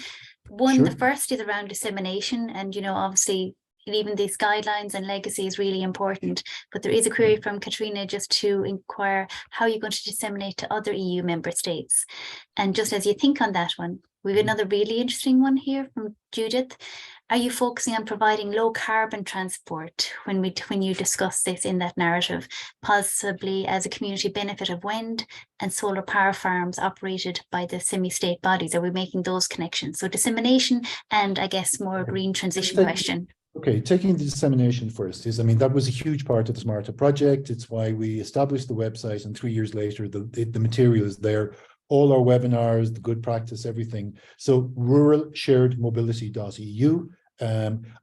One, Sure. the first is around dissemination, and you know, obviously leaving these guidelines and legacy is really important. But there is a query from Katrina just to inquire how you're going to disseminate to other EU member states. And just as you think on that one, we have another really interesting one here from Judith. Are you focusing on providing low carbon transport when you discuss this in that narrative, possibly as a community benefit of wind and solar power farms operated by the semi-state bodies? Are we making those connections? So dissemination and I guess more green transition question. Okay, taking the dissemination first is, I mean, that was a huge part of the SMARTA project. It's why we established the website, and 3 years later, the material is there. All our webinars, the good practice, everything. So ruralsharedmobility.eu.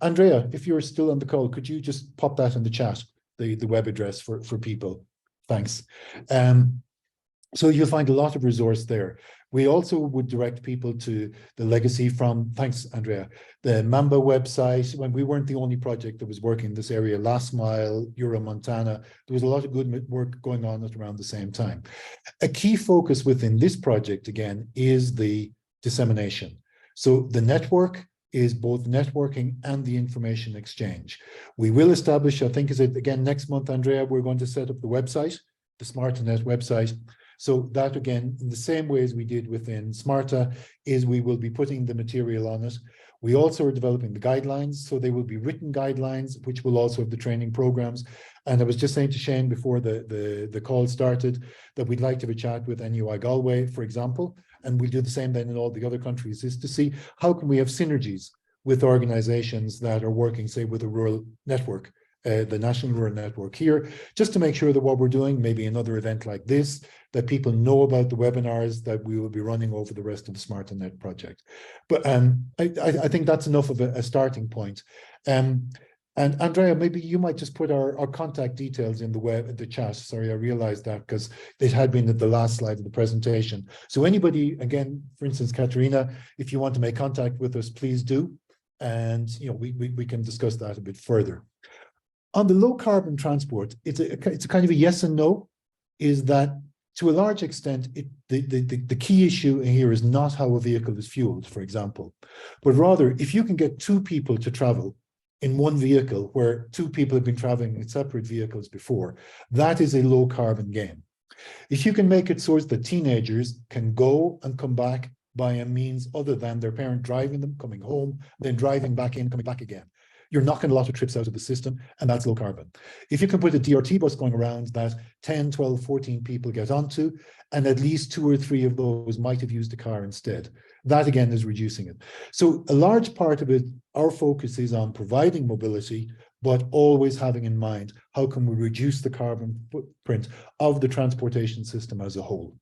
Andrea, if you're still on the call, could you just pop that in the chat, the web address for people? Thanks. So you'll find a lot of resource there. We also would direct people to the legacy from, thanks, Andrea, the Mamba website. When we weren't the only project that was working in this area, Last Mile, Euro Montana, there was a lot of good work going on at around the same time. A key focus within this project, again, is the dissemination. So the network is both networking and the information exchange. We will establish, I think, is it again next month, Andrea, we're going to set up the website, the SMARTA-NET website. So that, again, in the same way as we did within SMARTA, is we will be putting the material on it. We also are developing the guidelines, so they will be written guidelines, which will also have the training programs. And I was just saying to Shane before the call started that we'd like to have a chat with NUI Galway, for example, and we'll do the same then in all the other countries, is to see how can we have synergies with organizations that are working, say, with a rural network, the National Rural Network here, just to make sure that what we're doing, maybe another event like this, that people know about the webinars that we will be running over the rest of the SMARTA-NET project. But I think that's enough of a starting point. And Andrea, maybe you might just put our contact details in the chat. Sorry, I realized that because it had been at the last slide of the presentation. So anybody, again, for instance, Katerina, if you want to make contact with us, please do. And you know, we can discuss that a bit further. On the low carbon transport, it's a kind of a yes and no, is that to a large extent, the key issue here is not how a vehicle is fueled, for example, but rather if you can get two people to travel in one vehicle where two people have been traveling in separate vehicles before, that is a low carbon game. If you can make it so that teenagers can go and come back by a means other than their parent driving them, coming home, then driving back in, coming back again, you're knocking a lot of trips out of the system, and that's low carbon. If you can put a DRT bus going around that 10, 12, 14 people get onto, and at least 2 or 3 of those might have used a car instead, that again is reducing it. So a large part of it, our focus is on providing mobility, but always having in mind, how can we reduce the carbon footprint of the transportation system as a whole?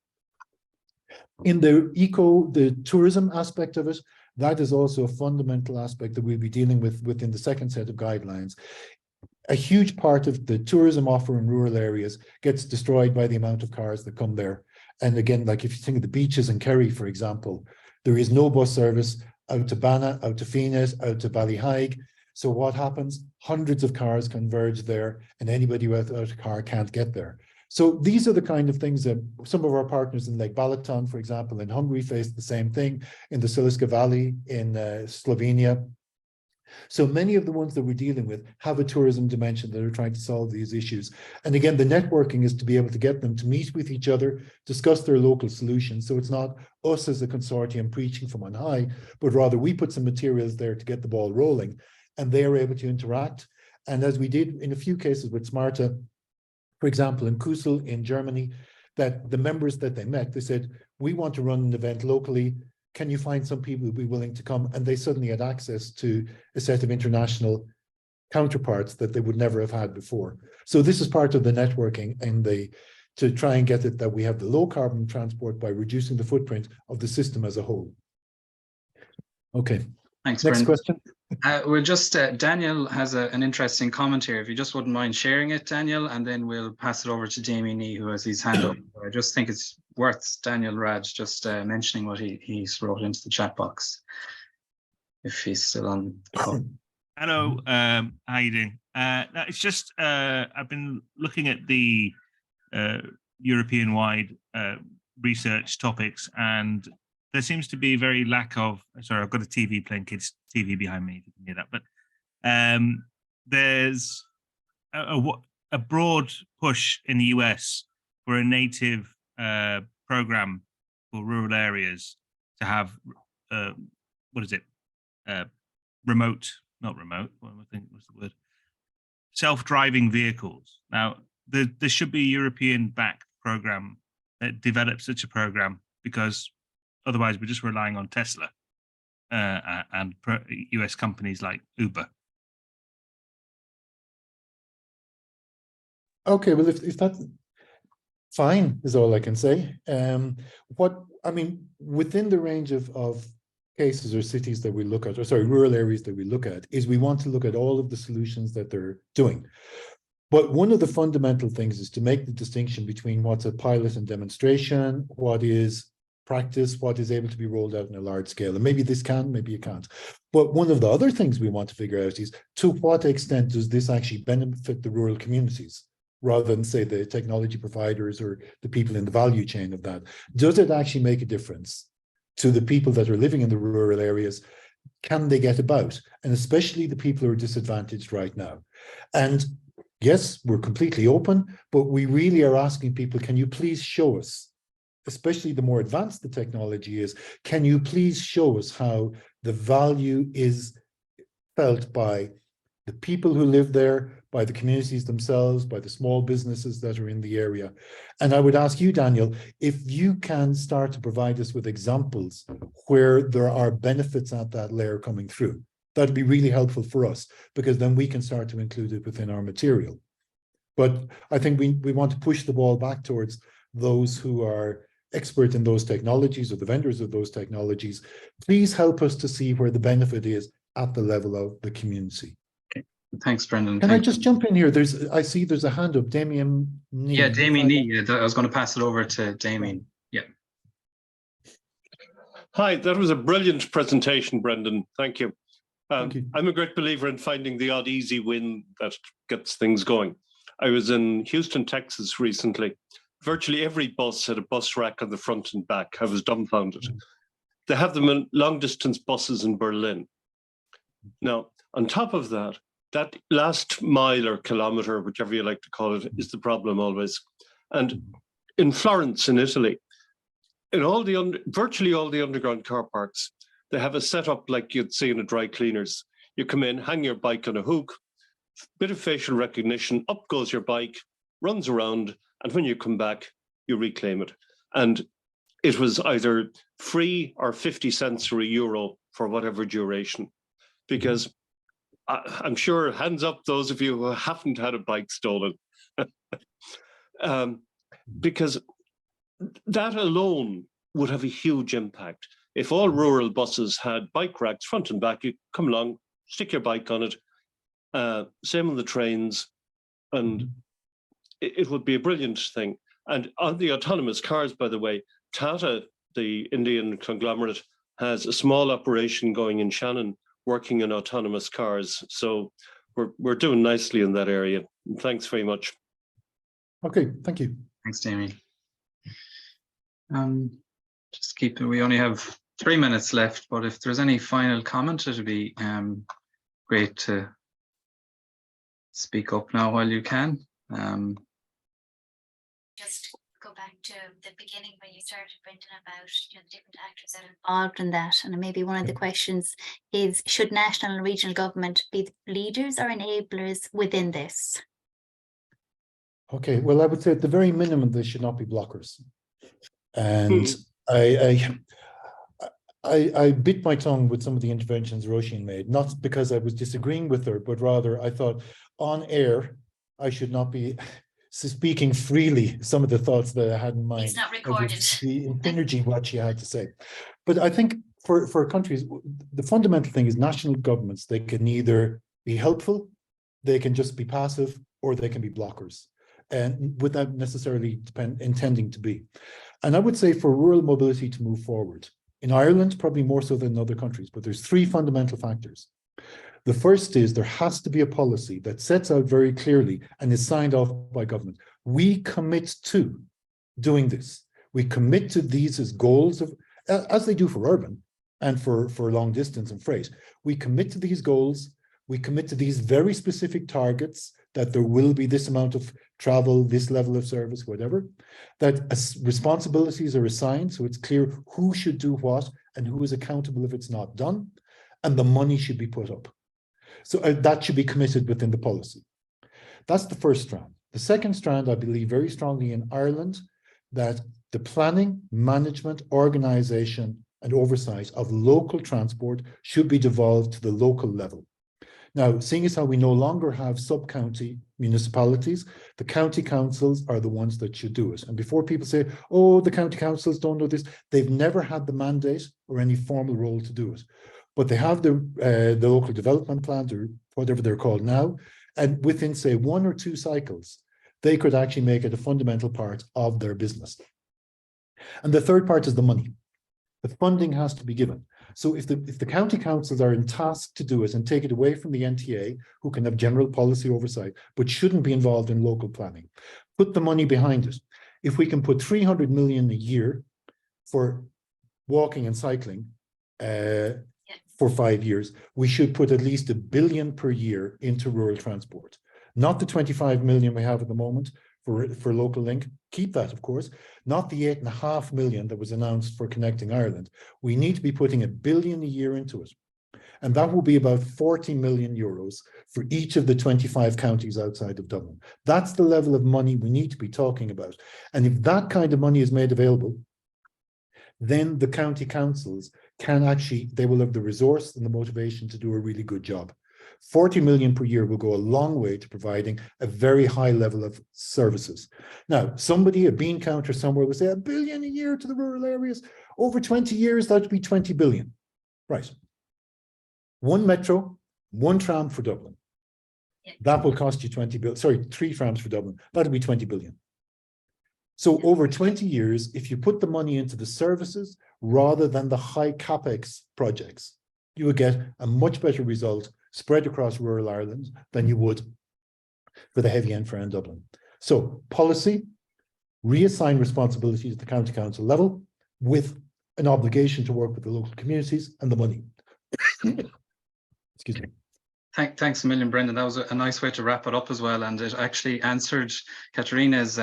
In the tourism aspect of it, that is also a fundamental aspect that we'll be dealing with within the second set of guidelines. A huge part of the tourism offer in rural areas gets destroyed by the amount of cars that come there. And again, like if you think of the beaches in Kerry, for example, there is no bus service out to Banna, out to Phoenix, out to Ballyhaig. So what happens? Hundreds of cars converge there, and anybody without a car can't get there. So these are the kind of things that some of our partners in Lake Balaton, for example, in Hungary faced the same thing, in the Silica Valley in Slovenia. So many of the ones that we're dealing with have a tourism dimension that are trying to solve these issues. And again, the networking is to be able to get them to meet with each other, discuss their local solutions. So it's not us as a consortium preaching from on high, but rather we put some materials there to get the ball rolling, and they are able to interact. And as we did in a few cases with SMARTA, for example, in Kusel in Germany, that the members that they met, they said, we want to run an event locally. Can you find some people who'd be willing to come? And they suddenly had access to a set of international counterparts that they would never have had before. So this is part of the networking and to try and get it that we have the low carbon transport by reducing the footprint of the system as a whole. Okay. Thanks, Next Brendan. question. We'll just, Daniel has an interesting comment here. If you just wouldn't mind sharing it, Daniel, and then we'll pass it over to Damien Nee, who has his hand up. I just think it's worth Daniel Raj just mentioning what he's wrote into the chat box, if he's still on the call. Hello, how you doing? No, it's just, I've been looking at the European-wide research topics, and there seems to be very lack of, sorry, I've got a TV playing kids TV behind me, if you can hear that, but there's a broad push in the US for a native program for rural areas to have, remote, not remote, what's the word? Self-driving vehicles. Now, there should be a European-backed program that develops such a program, because otherwise we're just relying on Tesla and US companies like Uber. Okay, well, if that's fine, is all I can say. Within the range of cases or cities that we look at, or sorry, rural areas that we look at, is we want to look at all of the solutions that they're doing. But one of the fundamental things is to make the distinction between what's a pilot and demonstration, what is practice, what is able to be rolled out on a large scale. And maybe this can, maybe it can't. But one of the other things we want to figure out is, to what extent does this actually benefit the rural communities, rather than, say, the technology providers or the people in the value chain of that? Does it actually make a difference to the people that are living in the rural areas? Can they get about? And especially the people who are disadvantaged right now. And yes, we're completely open, but we really are asking people, can you please show us, especially the more advanced the technology is, can you please show us how the value is felt by the people who live there, by the communities themselves, by the small businesses that are in the area? And I would ask you, Daniel, if you can start to provide us with examples where there are benefits at that layer coming through. That'd be really helpful for us, because then we can start to include it within our material. But I think we want to push the ball back towards those who are expert in those technologies, or the vendors of those technologies. Please help us to see where the benefit is at the level of the community. Thanks, Brendan. Can I just jump in here? I see there's a hand up, Damien Nee. Yeah, Damien Nee. I was going to pass it over to Damien. Yeah. Hi, that was a brilliant presentation, Brendan. Thank you. Thank you. I'm a great believer in finding the odd easy win that gets things going. I was in Houston, Texas recently. Virtually every bus had a bus rack on the front and back. I was dumbfounded. They have them in long distance buses in Berlin. Now, on top of that, that last mile or kilometer, whichever you like to call it, is the problem always. And in Florence, in Italy, in virtually all the underground car parks, they have a setup like you'd see in a dry cleaners. You come in, hang your bike on a hook, bit of facial recognition, up goes your bike, runs around, and when you come back, you reclaim it. And it was either free or 50 cents or €1 for whatever duration. Because I'm sure, hands up those of you who haven't had a bike stolen. Because that alone would have a huge impact. If all rural buses had bike racks front and back, you come along, stick your bike on it. Same on the trains, and it would be a brilliant thing. And on the autonomous cars, by the way, Tata, the Indian conglomerate, has a small operation going in Shannon working on autonomous cars. So we're doing nicely in that area. And thanks very much. Okay, thank you. Thanks, Damien. Just keep it. We only have 3 minutes left, but if there's any final comment, it would be great to speak up now while you can. Just go back to the beginning when you started, Brendan, about the different actors that are involved in that. And maybe one of the questions is, should national and regional government be the leaders or enablers within this? Okay, well, I would say at the very minimum, they should not be blockers. And I bit my tongue with some of the interventions Roisin made, not because I was disagreeing with her, but rather I thought on air, I should not be speaking freely some of the thoughts that I had in mind. It's not recorded. The energy, what she had to say. But I think for countries, the fundamental thing is national governments. They can either be helpful, they can just be passive, or they can be blockers, and without necessarily intending to be. And I would say for rural mobility to move forward, in Ireland, probably more so than in other countries, but there's three fundamental factors. The first is there has to be a policy that sets out very clearly and is signed off by government. We commit to doing this. We commit to these as goals of, as they do for urban and for long distance and freight. We commit to these goals. We commit to these very specific targets, that there will be this amount of travel, this level of service, whatever, that responsibilities are assigned, so it's clear who should do what and who is accountable if it's not done, and the money should be put up. So that should be committed within the policy. That's the first strand. The second strand, I believe very strongly in Ireland, that the planning, management, organisation and oversight of local transport should be devolved to the local level. Now, seeing as how we no longer have sub-county municipalities, the county councils are the ones that should do it. And before people say, oh, the county councils don't know this, they've never had the mandate or any formal role to do it. But they have the local development plans, or whatever they're called now, and within, say, 1 or 2 cycles, they could actually make it a fundamental part of their business. And the third part is the money. The funding has to be given. So if the county councils are in task to do it and take it away from the NTA, who can have general policy oversight, but shouldn't be involved in local planning, put the money behind it. If we can put 300 million a year for walking and cycling for 5 years, we should put at least $1 billion per year into rural transport. Not the 25 million we have at the moment for local link. Keep that, of course. Not the 8.5 million that was announced for Connecting Ireland. We need to be putting $1 billion a year into it. And that will be about 40 million euros for each of the 25 counties outside of Dublin. That's the level of money we need to be talking about. And if that kind of money is made available, then the county councils can actually, they will have the resource and the motivation to do a really good job. 40 million per year will go a long way to providing a very high level of services. Now, somebody, a bean counter somewhere will say $1 billion a year to the rural areas. Over 20 years, that would be 20 billion. Right. 1 metro, 1 tram for Dublin. That will cost you 20 billion. Sorry, 3 trams for Dublin. That'll be 20 billion. So over 20 years, if you put the money into the services rather than the high capex projects, you would get a much better result spread across rural Ireland than you would for the heavy end for Dublin. So policy, reassign responsibilities at the county council level with an obligation to work with the local communities and the money. Excuse me. Thanks a million, Brendan. That was a nice way to wrap it up as well. And it actually answered Katerina's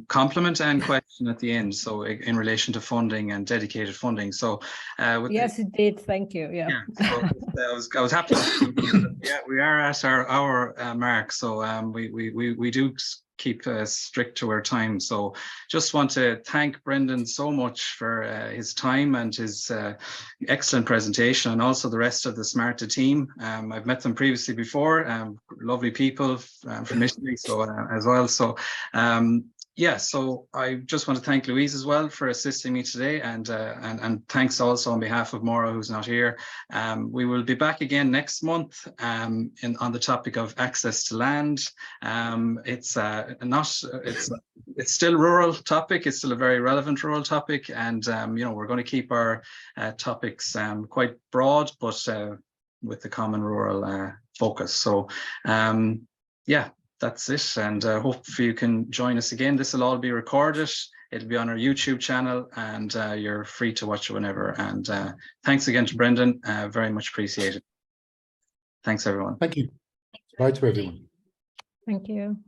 compliment and question at the end. So in relation to funding and dedicated funding. So yes, it did. Thank you. Yeah. So I was happy. Yeah, we are at our mark. So we do keep strict to our time. So just want to thank Brendan so much for his time and his excellent presentation, and also the rest of the SMARTA team. I've met them previously before, lovely people from Italy, so as well. So yeah, so I just want to thank Louise as well for assisting me today, and thanks also on behalf of Maura, who's not here. We will be back again next month on the topic of access to land. It's still a rural topic. It's still a very relevant rural topic, and you know, we're going to keep our topics quite broad, but with the common rural focus. So yeah. That's it, and hopefully you can join us again. This will all be recorded. It'll be on our YouTube channel, and you're free to watch it whenever. And thanks again to Brendan. Very much appreciated. Thanks, everyone. Thank you. Bye to everyone. Thank you.